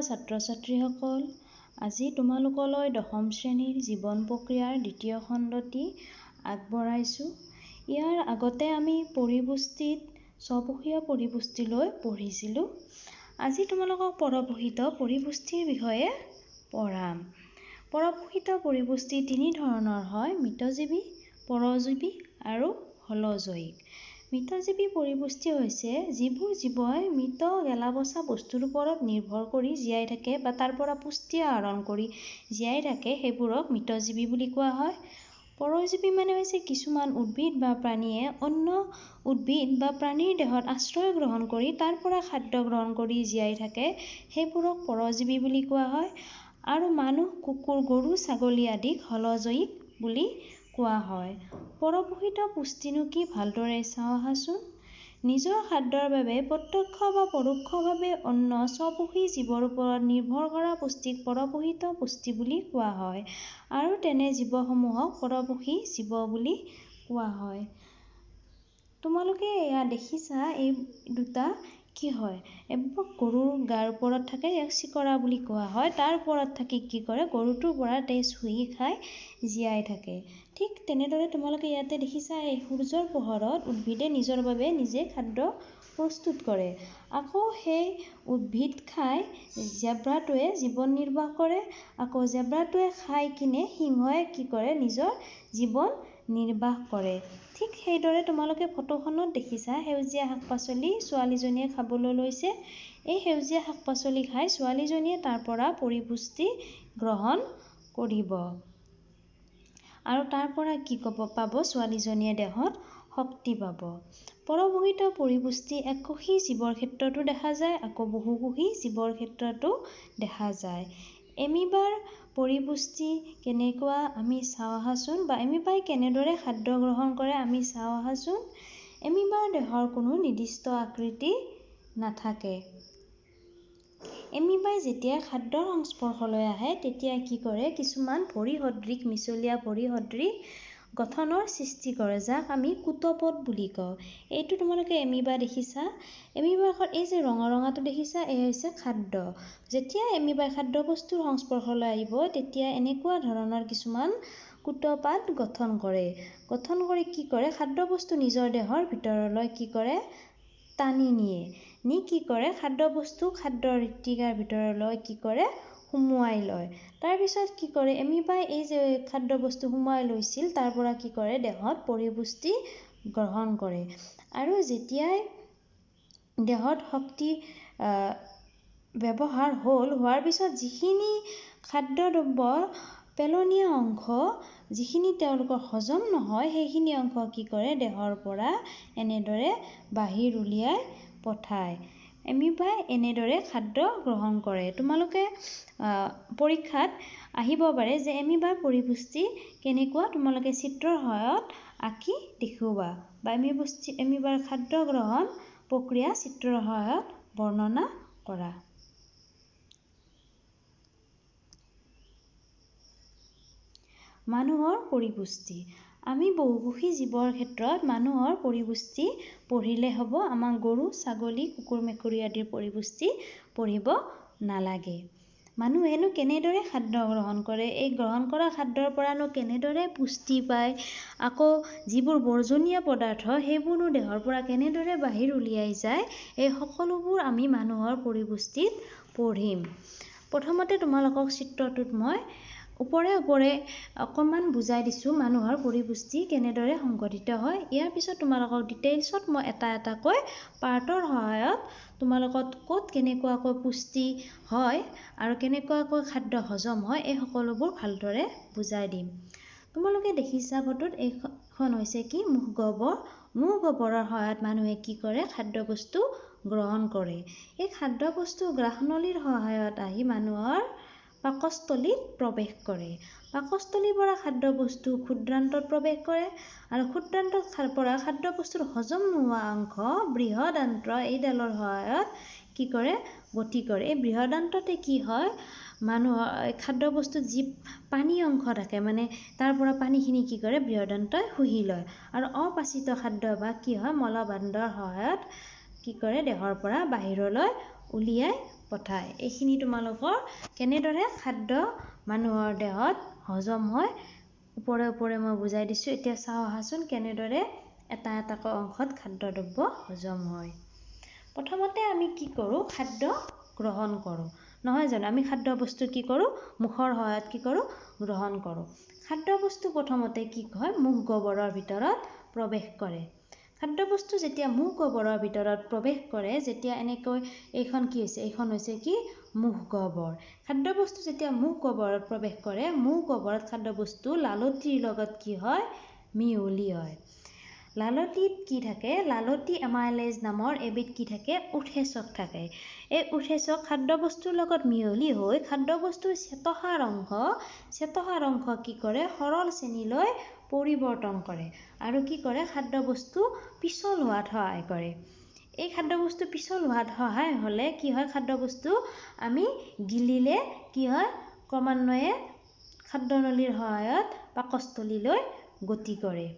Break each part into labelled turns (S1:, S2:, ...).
S1: ছাত্ৰ ছাত্ৰীসকল, আজি তোমালোকলৈ দশম শ্ৰেণীৰ জীৱন প্ৰক্ৰিয়াৰ দ্বিতীয় খণ্ডটি আগবঢ়াইছোঁ। ইয়াৰ আগতে আমি পৰিপুষ্টিত স্বপোষীয় পৰিপুষ্টিলৈ পঢ়িছিলোঁ। আজি তোমালোকক পৰপোষিত পৰিপুষ্টিৰ বিষয়ে পঢ়াম। পৰপোষিত পৰিপুষ্টি তিনি ধৰণৰ হয়: মৃতজীৱী, পৰজীৱী আৰু হলজৈৱিক। মৃতজীৱী পৰিপুষ্টি হৈছে যিবোৰ জীৱই মৃত গেলাপচা বস্তুৰ ওপৰত নিৰ্ভৰ কৰি জীয়াই থাকে বা তাৰ পৰা পুষ্টি আহৰণ কৰি জীয়াই থাকে, সেইবোৰক মৃতজীৱী বুলি কোৱা হয়। পৰজীৱী মানে হৈছে কিছুমান উদ্ভিদ বা প্ৰাণীয়ে অন্য উদ্ভিদ বা প্ৰাণীৰ দেহত আশ্ৰয় গ্ৰহণ কৰি তাৰ পৰা খাদ্য গ্ৰহণ কৰি জীয়াই থাকে, সেইবোৰক পৰজীৱী বুলি কোৱা হয়। আৰু মানুহ, কুকুৰ, গৰু, ছাগলী আদিক হলজৈৱিক বুলি কোৱা হয়। পৰপোষিত পুষ্টিনো কি ভালদৰে চাওঁ আহাচোন। নিজৰ খাদ্যৰ বাবে প্ৰত্যক্ষ বা পৰোক্ষভাৱে অন্য স্বপোষী জীৱৰ ওপৰত নিৰ্ভৰ কৰা পুষ্টিক পৰপোষিত পুষ্টি বুলি কোৱা হয় আৰু তেনে জীৱসমূহক পৰপোষী জীৱ বুলি কোৱা হয়। তোমালোকে এয়া দেখিছা, এই দুটা কি হয়? এবাৰ গৰুৰ গাৰ ওপৰত থাকে, ইয়াক চিকৰা বুলি কোৱা হয়। তাৰ ওপৰত থাকি কি কৰে? গৰুটোৰ পৰা তেজ শুহি খাই জীয়াই থাকে। ঠিক তেনেদৰে তোমালোকে ইয়াতে দেখিছা, এই সূৰ্যৰ পোহৰত উদ্ভিদে নিজৰ বাবে নিজে খাদ্য প্ৰস্তুত কৰে। আকৌ সেই উদ্ভিদ খাই জেব্ৰাটোৱে জীৱন নিৰ্বাহ কৰে। আকৌ জেব্ৰাটোৱে খাই কিনে সিংহই কি কৰে? নিজৰ জীৱন নিৰ্বাহ কৰে। ঠিক সেইদৰে তোমালোকে ফটোখনত দেখিছা, সেউজীয়া শাক পাচলি ছোৱালীজনীয়ে খাবলৈ লৈছে। এই সেউজীয়া শাক পাচলি খাই ছোৱালীজনীয়ে তাৰ পৰা পৰিপুষ্টি গ্ৰহণ কৰিব আৰু তাৰ পৰা কি পাব? ছোৱালীজনীয়ে দেহত শক্তি পাব। পৰপোষিত পৰিপুষ্টি এককোষী জীৱৰ ক্ষেত্ৰতো দেখা যায়, আকৌ বহুকোষী জীৱৰ ক্ষেত্ৰতো দেখা যায়। এমিবাৰ পৰিপুষ্টি কেনেকুৱা আমি চাওঁ আহাচোন, বা এমিবাই কেনেদৰে খাদ্য গ্ৰহণ কৰে আমি চাওঁ আহাচোন। এমিবাৰ দেহৰ কোনো নিৰ্দিষ্ট আকৃতি নাথাকে। এমিবাই যেতিয়া খাদ্যৰ সংস্পৰ্শলৈ আহে, তেতিয়া কি কৰে? কিছুমান ভৰি সদৃশ, মিছলীয়া ভৰি সদৃশ গঠনৰ সৃষ্টি কৰে, যাক আমি কুটপদ বুলি কওঁ। এইটো তোমালোকে এমিবা দেখিছা। এমিবাৰ এই যে ৰঙা ৰঙাটো দেখিছা, এই হৈছে খাদ্য। যেতিয়া এমিবাই খাদ্য বস্তুৰ সংস্পৰ্শলৈ আহিব, তেতিয়া এনেকুৱা ধৰণৰ কিছুমান কুটপাদ গঠন কৰে। গঠন কৰি কি কৰে? খাদ্য বস্তু নিজৰ দেহৰ ভিতৰলৈ কি কৰে? টানি নিয়ে। নি কি কৰে? খাদ্য বস্তু খাদ্যৰ ঋত্তিকাৰ ভিতৰলৈ কি কৰে? সুমুৱাই লয়। তাৰপিছত কি কৰে? এমিবাই এই যে খাদ্য বস্তু সুমুৱাই লৈছিল, তাৰ পৰা কি কৰে? দেহত পৰিপুষ্টি গ্ৰহণ কৰে। আৰু যেতিয়াই দেহত শক্তি ব্যৱহাৰ হোৱাৰ পিছত যিখিনি খাদ্যদ্ৰব্য পেলনীয়া অংশ, যিখিনি তেওঁলোকৰ হজম নহয়, সেইখিনি অংশ কি কৰে? দেহৰ পৰা এনেদৰে বাহিৰ উলিয়াই পঠায়। এমিবাই এনেদৰে খাদ্য গ্ৰহণ কৰে। তোমালোকে পৰীক্ষাত আহিব পাৰে যে এমিবাৰ পৰিপুষ্টি কেনেকুৱা, তোমালোকে চিত্ৰৰ সহায়ত আঁকি দেখুওৱা বা এমিবাৰ খাদ্য গ্ৰহণ প্ৰক্ৰিয়া চিত্ৰৰ সহায়ত বৰ্ণনা কৰা। মানুহৰ পৰিপুষ্টি। আমি বহুকোষী জীৱৰ ক্ষেত্ৰত মানুহৰ পৰিপুষ্টি পঢ়িলে হ'ব, আমাক গৰু, ছাগলী, কুকুৰ, মেকুৰী আদিৰ পৰিপুষ্টি পঢ়িব নালাগে। মানুহেনো কেনেদৰে খাদ্য গ্ৰহণ কৰে? এই গ্ৰহণ কৰা খাদ্যৰ পৰানো কেনেদৰে পুষ্টি পায়? আকৌ যিবোৰ বৰ্জনীয় পদাৰ্থ, সেইবোৰনো দেহৰ পৰা কেনেদৰে বাহিৰ উলিয়াই যায়? এই সকলোবোৰ আমি মানুহৰ পৰিপুষ্টিত পঢ়িম। প্ৰথমতে তোমালোকক চিত্ৰটোত মই ওপৰে ওপৰে অকণমান বুজাই দিছোঁ মানুহৰ পৰিপুষ্টি কেনেদৰে সংঘটিত হয়। ইয়াৰ পিছত তোমালোকক ডিটেইলছত মই এটা এটাকৈ পাৰ্টৰ সহায়ত তোমালোকক ক'ত কেনেকুৱাকৈ পুষ্টি হয় আৰু কেনেকুৱাকৈ খাদ্য হজম হয়, এই সকলোবোৰ ভালদৰে বুজাই দিম। তোমালোকে দেখিছা ফটোত, এইখন হৈছে কি? মূহ গহ্বৰ। মূহ গহ্বৰৰ সহায়ত মানুহে কি কৰে? খাদ্য বস্তু গ্ৰহণ কৰে। এই খাদ্য বস্তু গ্ৰাসনলীৰ সহায়ত আহি মানুহৰ পাকস্থলীত প্ৰৱেশ কৰে। পাকস্থলীৰ পৰা খাদ্য বস্তু ক্ষুদ্ৰান্তত প্ৰৱেশ কৰে আৰু ক্ষুদ্ৰান্তৰ পৰা খাদ্য বস্তুৰ হজম নোহোৱা অংশ বৃহদান্ত্ৰ এইডালৰ সহায়ত কি কৰে? গতি কৰে। এই বৃহদান্ত্ৰতে কি হয়? মানুহৰ খাদ্য বস্তুত যি পানী অংশ থাকে, মানে তাৰ পৰা পানীখিনি কি কৰে? বৃহদান্ত্ৰই শুহি লয় আৰু অপাচিত খাদ্য বা কি হয়? মলবাণ্ডৰ সহায়ত কি কৰে? দেহৰ পৰা বাহিৰলৈ উলিয়াই পঠায়। এইখিনি তোমালোকৰ কেনেদৰে খাদ্য মানুহৰ দেহত হজম হয় ওপৰে ওপৰে মই বুজাই দিছোঁ। এতিয়া চাওঁ আহাচোন কেনেদৰে এটা এটাকৈ অংশত খাদ্য দ্ৰব্য হজম হয়। প্ৰথমতে আমি কি কৰোঁ? খাদ্য গ্ৰহণ কৰোঁ, নহয় জানো? আমি খাদ্য বস্তু কি কৰোঁ? মুখৰ সহায়ত কি কৰোঁ? গ্ৰহণ কৰোঁ। খাদ্য বস্তু প্ৰথমতে কি হয়? মুখ গহ্বৰৰ ভিতৰত প্ৰৱেশ কৰে। খাদ্য বস্তু যেতিয়া মুখ গহ্বৰৰ ভিতৰত প্ৰৱেশ কৰে, যেতিয়া এনেকৈ এইখন কি হৈছে? এইখন হৈছে কি? মুখ গহ্বৰ। খাদ্য বস্তু যেতিয়া মুখ গহ্বৰত প্ৰৱেশ কৰে, মুখ গহ্বৰত খাদ্য বস্তু লালতিৰ লগত কি হয়? মিহলি হয়। লালতিত কি থাকে? লালতি এমাইলেজ নামৰ এবিধ কি থাকে? উৎসেচক থাকে। এই উৎসেচক খাদ্য বস্তুৰ লগত মিহলি হৈ খাদ্য বস্তুৰ চেতসাৰ অংশ কি কৰে? সৰল শ্ৰেণীলৈ পৰিৱৰ্তন কৰে আৰু কি কৰে? খাদ্য বস্তু পিছল হোৱাত সহায় কৰে। এই খাদ্য বস্তু পিছল হোৱাত সহায় হ'লে কি হয়? খাদ্য বস্তু আমি গিলিলে কি হয়? ক্ৰমান্বয়ে খাদ্যনলীৰ সহায়ত পাকস্থলীলৈ গতি কৰে।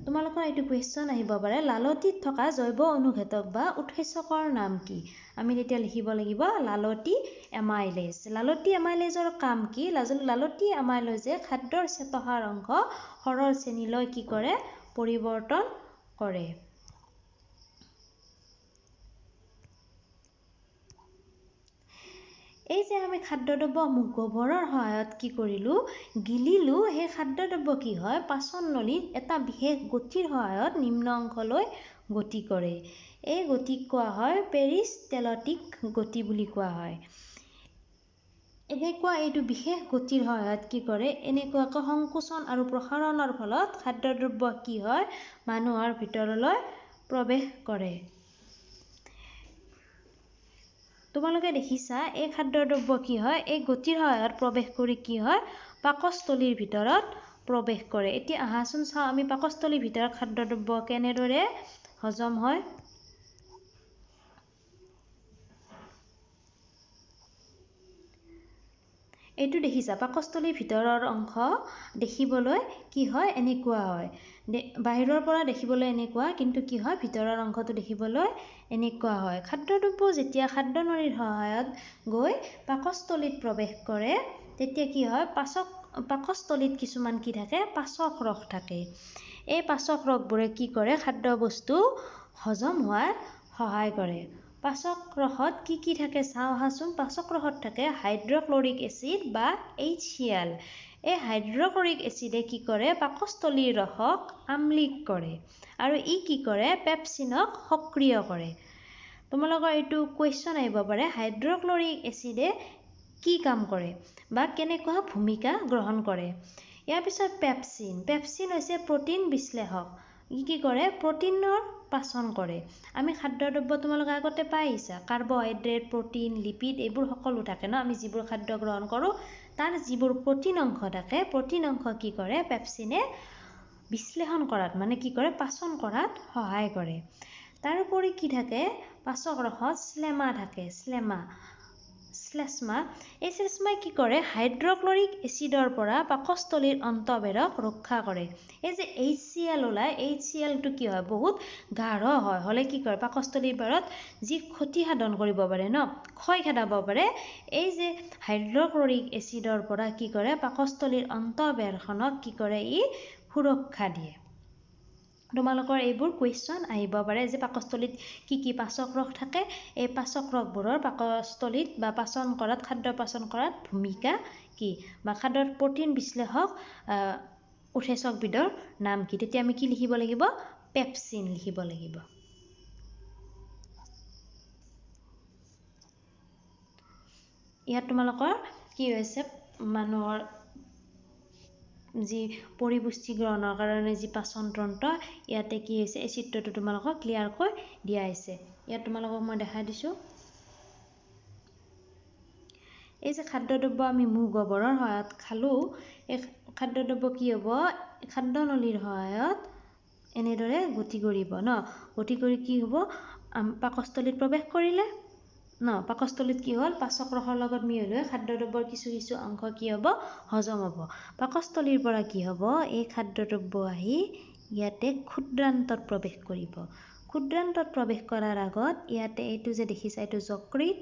S1: তোমালোকৰ এইটো কুৱেশ্যন আহিব পাৰে, লালতিত থকা জৈৱ অনুঘটক বা উৎসেচকৰ নাম কি? আমি তেতিয়া লিখিব লাগিব লালতি এমাইলেজ। লালতি এমাইলেজৰ কাম কি? লালতি এমাইলেজে খাদ্যৰ চেতসাৰ অংশ সৰল শ্ৰেণীলৈ কি কৰে? পৰিৱৰ্তন কৰে। এই যে আমি খাদ্যদ্ৰব্য মুখ গহ্বৰৰ সহায়ত কি কৰিলোঁ? গিলিলোঁ। সেই খাদ্যদ্ৰব্য কি হয়? পাচন নলীত এটা বিশেষ গতিৰ সহায়ত নিম্ন অংশলৈ গতি কৰে। এই গতিক কোৱা হয় পেৰিষ্টেলটিক গতি বুলি কোৱা হয়। এনেকুৱা এইটো বিশেষ গতিৰ সহায়ত কি কৰে? এনেকুৱাকৈ সংকোচন আৰু প্ৰসাৰণৰ ফলত খাদ্যদ্ৰব্য কি হয়? মানুহৰ ভিতৰলৈ প্ৰৱেশ কৰে। তোমালোকে দেখিছা এই খাদ্যদ্ৰব্য কি হয়? এই গতিৰ সহায়ত প্ৰৱেশ কৰি কি হয়? পাকস্থলীৰ ভিতৰত প্ৰৱেশ কৰে। এতিয়া আহাচোন চাওঁ আমি পাকস্থলীৰ ভিতৰত খাদ্যদ্ৰব্য কেনেদৰে হজম হয়। এইটো দেখিছা পাকস্থলীৰ ভিতৰৰ অংশ দেখিবলৈ কি হয়? এনেকুৱা হয়। বাহিৰৰ পৰা দেখিবলৈ এনেকুৱা, কিন্তু কি হয়? ভিতৰৰ অংশটো দেখিবলৈ এনেকুৱা হয়। খাদ্যদ্ৰব্য যেতিয়া খাদ্যনলীৰ সহায়ত গৈ পাকস্থলীত প্ৰৱেশ কৰে, তেতিয়া কি হয়? পাকস্থলীত কিছুমান কি থাকে? পাচক ৰস থাকে। এই পাচক ৰসবোৰে কি কৰে? খাদ্য বস্তু হজম হোৱাত সহায় কৰে। পাচক ৰসত কি কি থাকে চাওঁ আহাচোন। পাচক ৰসত থাকে হাইড্ৰক্লৰিক এচিড বা HCl। এই হাইড্ৰক্লৰিক এচিডে কি কৰে? পাকস্থলীৰ ৰসক আম্লিক কৰে আৰু ই কি কৰে? পেপচিনক সক্ৰিয় কৰে। তোমালোকৰ এইটো কুৱেশ্যন আহিব পাৰে, হাইড্ৰক্লৰিক এচিডে কি কাম কৰে বা কেনেকুৱা ভূমিকা গ্ৰহণ কৰে? ইয়াৰ পিছত পেপচিন হৈছে প্ৰটিন বিশ্লেষক। ই কি কৰে? প্ৰটিনৰ পাচন কৰে। আমি খাদ্যদ্ৰব্য তোমালোকে আগতে পাই আহিছা, কাৰ্বহাইড্ৰেট, প্ৰটিন, লিপিড এইবোৰ সকলো থাকে ন। আমি যিবোৰ খাদ্য গ্ৰহণ কৰোঁ তাৰ যিবোৰ প্ৰটিন অংশ থাকে, প্ৰটিন অংশ কি কৰে? পেপচিনে বিশ্লেষণ কৰাত মানে কি কৰে? পাচন কৰাত সহায় কৰে। তাৰোপৰি কি থাকে? পাচক ৰসত শ্লেষ্মা থাকে। এই শ্লেষ্মাই কি কৰে? হাইড্ৰক্লৰিক এচিডৰ পৰা পাকস্থলীৰ অন্তঃবেৰক ৰক্ষা কৰে। এই যে HCl ওলায়, HClটো কি হয়? বহুত গাঢ় হয়। হ'লে কি কৰে? পাকস্থলীৰ বেৰত যি ক্ষতি সাধন কৰিব পাৰে ন, ক্ষয় খেদাব পাৰে। এই যে হাইড্ৰক্লৰিক এচিডৰ পৰা কি কৰে? পাকস্থলীৰ অন্তঃবেৰখনক কি কৰে? ই সুৰক্ষা দিয়ে। তোমালোকৰ এইবোৰ কুৱেশ্যন আহিব পাৰে যে পাকস্থলীত কি কি পাচক ৰস থাকে, এই পাচক ৰসবোৰৰ পাকস্থলীত বা পাচন কৰাত, খাদ্য পাচন কৰাত ভূমিকা কি, বা খাদ্যৰ প্ৰটিন বিশ্লেষক উৎসেচকবিধৰ নাম কি? তেতিয়া আমি কি লিখিব লাগিব? পেপচিন লিখিব লাগিব। ইয়াত তোমালোকৰ কি হৈছে? মানুহৰ যি পৰিপুষ্টি গ্ৰহণৰ কাৰণে যি পাচন তন্ত্ৰ, ইয়াতে কি হৈছে? এই চিত্ৰটো তোমালোকক ক্লিয়াৰকৈ দিয়া হৈছে। ইয়াত তোমালোকক মই দেখাই দিছোঁ। এই যে খাদ্যদ্ৰব্য আমি মুখ গহ্বৰৰ সহায়ত খালোঁ, এই খাদ্যদ্ৰব্য কি হ'ব? খাদ্যনলীৰ সহায়ত এনেদৰে গতি কৰিব ন। গতি কৰি কি হ'ব? পাকস্থলীত প্ৰৱেশ কৰিলে ন, পাকস্থলীত কি হ'ল? পাচক ৰসৰ লগত মিহলি হৈ খাদ্যদ্ৰব্যৰ কিছু কিছু অংশ কি হ'ব? হজম হ'ব। পাকস্থলীৰ পৰা কি হ'ব? এই খাদ্যদ্ৰব্য আহি ইয়াতে ক্ষুদ্ৰান্তত প্ৰৱেশ কৰিব। ক্ষুদ্ৰান্তত প্ৰৱেশ কৰাৰ আগত ইয়াতে এইটো যে দেখিছা, এইটো যকৃত,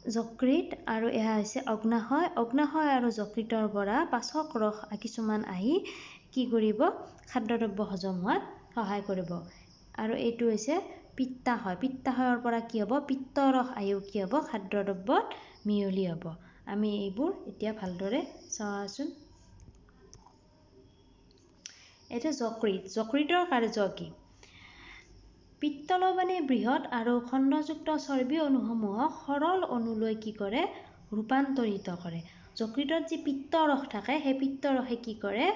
S1: যকৃত আৰু এয়া হৈছে অগ্নাশয়। অগ্নাশয় আৰু যকৃতৰ পৰা পাচক ৰস কিছুমান আহি কি কৰিব খাদ্যদ্ৰব্য হজম হোৱাত সহায় কৰিব। আৰু এইটো হৈছে পিত্তাশয়। পিত্তাশয়ৰ পৰা কি হ'ব পিত্তৰস আহিও কি হ'ব খাদ্যদ্ৰব্যত মিহলি হ'ব। আমি এইবোৰ এতিয়া ভালদৰে চাওঁচোন। এইটো যকৃত। যকৃতৰ কাৰ্য কি? পিত্তলৱণে বৃহৎ আৰু খণ্ডযুক্ত চৰ্বি অণুসমূহক সৰল অণুলৈ কি কৰে ৰূপান্তৰিত কৰে। যকৃতত যি পিত্তৰস থাকে সেই পিত্তৰসে কি কৰে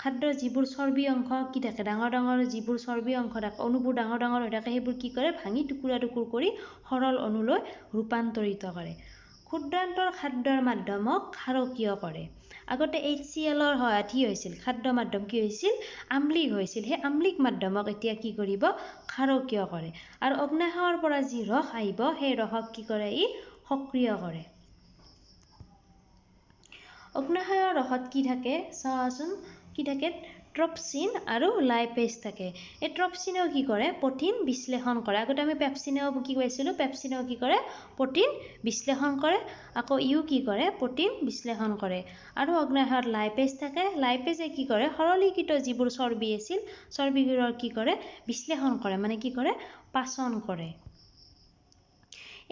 S1: খাদ্যৰ যিবোৰ চৰ্বি অংশ কি থাকে ডাঙৰ ডাঙৰ যিবোৰ চৰ্বি অংশ থাকে অণুবোৰ ডাঙৰ ডাঙৰ হৈ থাকে সেইবোৰ কি কৰে ভাঙি টুকুৰা টুকুৰ কৰি সৰল অণুলৈ ৰূপান্তৰিত কৰে। ক্ষুদ্ৰান্তৰ খাদ্যৰ মাধ্যমক ক্ষাৰকীয় কৰে। আগতে HClৰ সহায়ত কি হৈছিল খাদ্য মাধ্যম কি হৈছিল আম্লিক হৈছিল। সেই আম্লিক মাধ্যমক এতিয়া কি কৰিব ক্ষাৰকীয় কৰে। আৰু অগ্নাশয়ৰ পৰা যি ৰস আহিব সেই ৰসক কি কৰে ই সক্ৰিয় কৰে। অগ্নাশয়ৰ ৰসত কি থাকে চাওঁচোন। কি থাকে ট্ৰপচিন আৰু লাইপেজ থাকে। এই ট্ৰপচিনেও কি কৰে প্ৰটিন বিশ্লেষণ কৰে। আগতে আমি পেপচিনেও কি কৈছিলোঁ পেপচিনেও কি কৰে প্ৰটিন বিশ্লেষণ কৰে। আকৌ ইও কি কৰে প্ৰটিন বিশ্লেষণ কৰে। আৰু অগ্নাশয়ত লাইপেজ থাকে। লাইপেজে কি কৰে সৰলীকৃত যিবোৰ চৰ্বি আছিল চৰ্বিবোৰৰ কি কৰে বিশ্লেষণ কৰে মানে কি কৰে পাচন কৰে।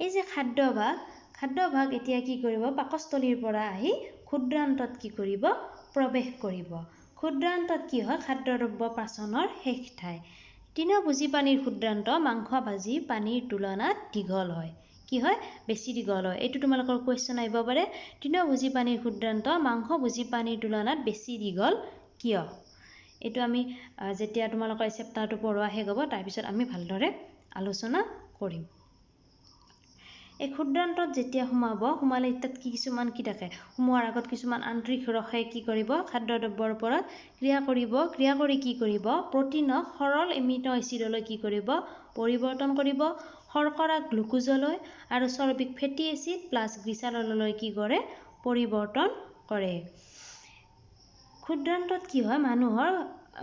S1: এই যে খাদ্যভাগ এতিয়া কি কৰিব পাকস্থলীৰ পৰা আহি ক্ষুদ্ৰান্তত কি কৰিব প্ৰৱেশ কৰিব। ক্ষুদ্ৰান্তত কি হয় খাদ্যদ্ৰব্য পাচনৰ শেষ ঠাই। তৃণভোজী প্ৰাণীৰ ক্ষুদ্ৰান্ত মাংস ভাজি প্ৰাণীৰ তুলনাত দীঘল হয়। কি হয় বেছি দীঘল হয়। এইটো তোমালোকৰ কুৱেশ্যন আহিব পাৰে। তৃণভোজী প্ৰাণীৰ ক্ষুদ্ৰান্ত মাংসভোজী প্ৰাণীৰ তুলনাত বেছি দীঘল কিয়? এইটো আমি যেতিয়া তোমালোকৰ চেপ্টাৰটো পঢ়োৱা শেষ হ'ব তাৰপিছত আমি ভালদৰে আলোচনা কৰিম। এই ক্ষুদ্ৰান্তত যেতিয়া সোমালে তাত কিছুমান কি থাকে সোমোৱাৰ আগত কিছুমান আন্তৰিক ৰসে কি কৰিব খাদ্যদ্ৰব্যৰ ওপৰত ক্ৰিয়া কৰি কি কৰিব প্ৰটিনক সৰল এমিনো এচিডলৈ কি কৰিব পৰিৱৰ্তন কৰিব। শৰ্কৰা গ্লুকোজলৈ আৰু চৰ্বিক ফেটি এচিড প্লাছ গ্লিচাৰললৈ কি কৰে পৰিৱৰ্তন কৰে। ক্ষুদ্ৰান্তত কি হয় মানুহৰ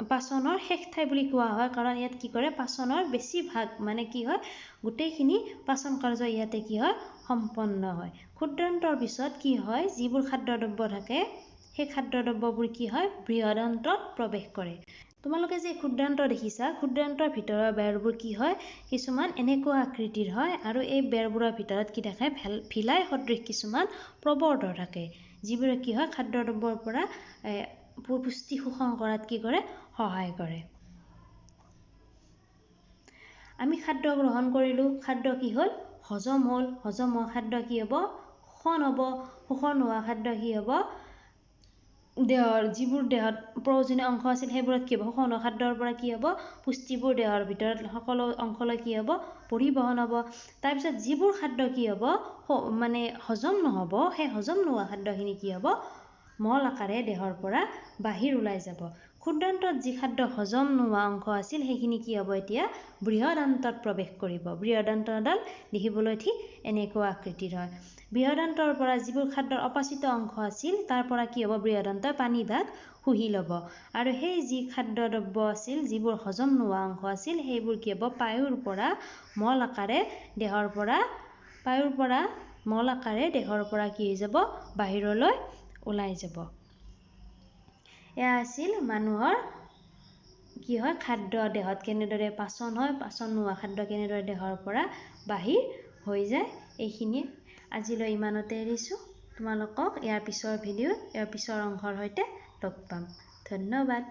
S1: পাচনৰ শেষ ঠাই বুলি কোৱা হয় কাৰণ ইয়াত কি কৰে পাচনৰ বেছিভাগ মানে কি হয় গোটেইখিনি পাচন কাৰ্য ইয়াতে কি হয় সম্পন্ন হয়। ক্ষুদ্ৰান্তৰ পিছত কি হয় যিবোৰ খাদ্যদ্ৰব্য থাকে সেই খাদ্যদ্ৰব্যবোৰ কি হয় বৃহদান্তত প্ৰৱেশ কৰে। তোমালোকে যে ক্ষুদ্ৰান্ত দেখিছা ক্ষুদ্ৰান্তৰ ভিতৰৰ বেৰবোৰ কি হয় কিছুমান এনেকুৱা আকৃতিৰ হয় আৰু এই বেৰবোৰৰ ভিতৰত কি থাকে ভিলাই সদৃশ কিছুমান প্ৰবৰ্ধ থাকে যিবোৰে কি হয় খাদ্যদ্ৰব্যৰ পৰা পুষ্টি শোষণ কৰাত কি কৰে সহায় কৰে। আমি খাদ্য গ্ৰহণ কৰিলোঁ খাদ্য কি হ'ল হজম হ'ল। হজম হোৱা খাদ্য কি হ'ব শোষণ হ'ব। শোষণ হোৱা খাদ্য কি হ'ব দেহৰ যিবোৰ দেহত প্ৰয়োজনীয় অংশ আছিল সেইবোৰত কি হ'ব শোষণ হোৱা খাদ্যৰ পৰা কি হ'ব পুষ্টিবোৰ দেহৰ ভিতৰত সকলো অংশলৈ কি হ'ব পৰিবহণ হ'ব। তাৰপিছত যিবোৰ খাদ্য কি হ'ব মানে হজম নহ'ব সেই হজম নোহোৱা খাদ্যখিনি কি হ'ব মল আকাৰে দেহৰ পৰা বাহিৰ ওলাই যাব। ক্ষুদ্ৰান্তত যি খাদ্য হজম নোহোৱা অংশ আছিল সেইখিনি কি হ'ব এতিয়া বৃহদান্তত প্ৰৱেশ কৰিব। বৃহদান্তডাল দেখিবলৈ ঠিক এনেকুৱা আকৃতিৰ হয়। বৃহদান্তৰ পৰা যিবোৰ খাদ্যৰ অপাচিত অংশ আছিল তাৰ পৰা কি হ'ব বৃহদান্তই পানীভাগ শুহি ল'ব আৰু সেই যি খাদ্যদ্ৰব্য আছিল যিবোৰ হজম নোহোৱা অংশ আছিল সেইবোৰ কি হ'ব পায়ুৰ পৰা মল আকাৰে দেহৰ পৰা কি হৈ যাব বাহিৰলৈ ওলাই যাব। এয়া আছিল মানুহৰ কি হয় খাদ্য দেহত কেনেদৰে পাচন হয় পাচন নোহোৱা খাদ্য কেনেদৰে দেহৰ পৰা বাহিৰ হৈ যায়। এইখিনিয়ে আজিলৈ ইমানতে এৰিছোঁ। তোমালোকক ইয়াৰ পিছৰ ভিডিঅ'ত ইয়াৰ পিছৰ অংশৰ সৈতে লগ পাম। ধন্যবাদ।